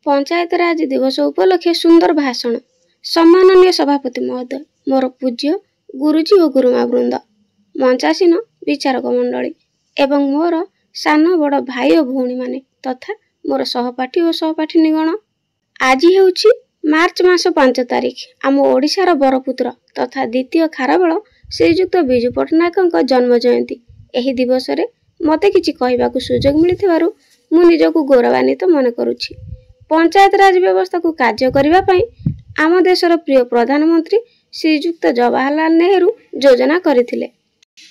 पंचायतराज दिवस उपलक्षे सुंदर भाषण। सम्माननीय सभापति महोदय, मोर पूज्य गुरुजी और गुरुमा वृंद, मंचासीन विचारक मंडली एवं मोर सान बड़ भाई और भौणी माने तथा मोर सहपाठी और सहपाठिनीगण, आज हेउछि मार्च मास 5 तारिख आम ओडिशार बरपुत्र तथा द्वितीय खारबेल श्रीजुक्त विजु पट्टनायक जन्म जयंती। एही दिवस रे मते किछि कहबाकू सुजोग मिलिथिबारु मु निजकू गौरवान्वित मन करुछि। पंचायत राज व्यवस्था को कार्य करबा पई आम देशर प्रिय प्रधानमंत्री श्रीजुक्त जवाहरलाल नेहरू योजना करथिले।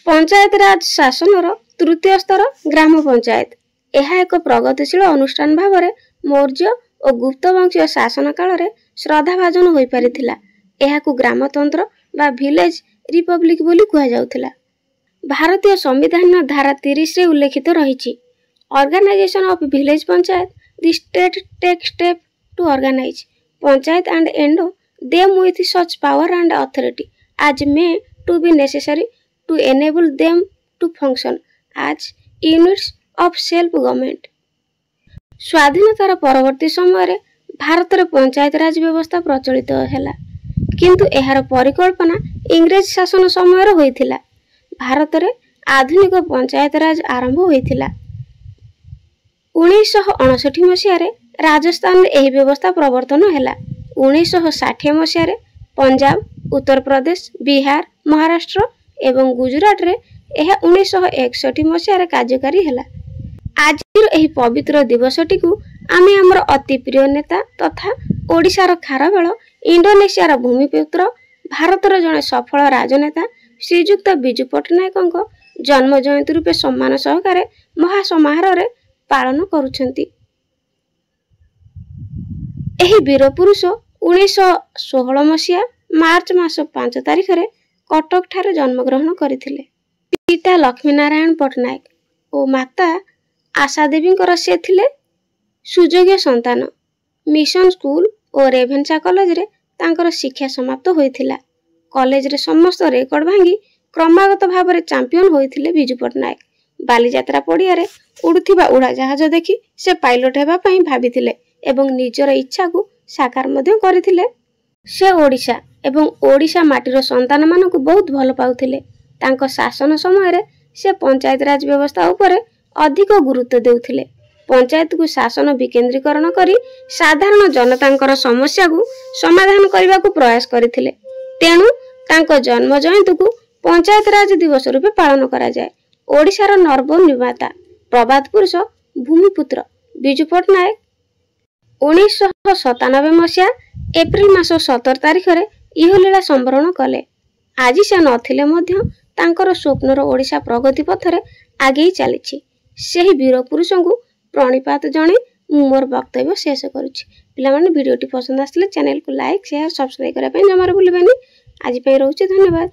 पंचायत राज शासनर तृतीय स्तर ग्राम पंचायत एहा एक प्रगतिशील अनुष्ठान भावरे मौर्य और गुप्त वंशीय शासन काल रे श्रद्धाभाजन होई परिथिला। एहाकू ग्रामतंत्र बा विलेज रिपब्लिक बोली कुहा जाउथिला। भारतीय संविधान धारा 30 रे उल्लेखित रहिछि, organization of village panchayat the state take step to organize panchayat and endow them with such power and authority as may to be necessary to enable them to function as units of self government। स्वाधीनतार परवर्ती समय भारत रे पंचायत राज व्यवस्था प्रचलित हैला, किंतु एहार परिकल्पना इंग्रेज शासन समय होइथिला। भारत रे आधुनिक पंचायत राज आरंभ होइथिला 1959 मसीह राजस्थान में यह व्यवस्था प्रवर्तन हैला। 1960 मसीह पंजाब, उत्तर प्रदेश, बिहार, महाराष्ट्र एवं गुजरात रे यह 1961 मसीह कार्यकारी हैला। आज यही पवित्र दिवसटी को आमे हमर अति प्रिय नेता तथा ओडिशार खारबेल इंडोनेशियार भूमिपुत्र भारतर जड़े सफल राजनेता श्रीजुक्त विजु पट्टनायक जन्म जयंती रूपे सम्मान सहकारे महासमारोह पालन करुछंती। एही वीर पुरुष 1916 मसीहा मार्च मास 5 तारिख रे कटक ठारे जन्म ग्रहण करथिले। पिता लक्ष्मी नारायण पट्टनायक और माता आशा देवींकर से थिले सुजोग्य संतान। मिशन स्कूल और रेभेन्सा कॉलेज रे तांकर शिक्षा समाप्त होइथिला। कॉलेज रे समस्त रेकर्ड भांगी क्रमागत भाव में चैंपियन होइथिले विजु पट्टनायक। बालीजात्रा पड़िया रे उड़ुथिबा उड़ा जहाज देखि से पायलट हेबा पई भाबिथिले एवं निजर इच्छा को साकार मध्य करथिले। से ओडिशा एवं ओडिशा माटीर संतान मानकु बहुत भल पाउथिले। तांको शासन समय रे से पंचायत राज व्यवस्था उपरे अधिक गुरुत्व देउथिले। पंचायत को शासन विकेंद्रीकरण करी साधारण जनतांकर समस्या को समाधान करबा को प्रयास करथिले। तेणु तांको जन्म जयंती को पंचायत राज दिवस रूपे पालन करा जाय। ओडिशार नवनिर्माता प्रबाद पुरुष भूमिपुत्र विजु पट्टनायक 1997 मसीहा एप्रिल मास 17 तारिख रे इहलीला संवरण कले। आज से नथिले मध्य तांकर स्वप्नर ओडिशा प्रगति पथरे आगे चलीछि। सेही वीर पुरुष को प्रणिपात जणे मोर वक्तव्य शेष करूछि। पिलामाने वीडियोटी पसंद आसले चैनल को लाइक शेयर सब्सक्राइब करा पई जमार भूलिबेनी। आज पई रहउछि, धन्यवाद।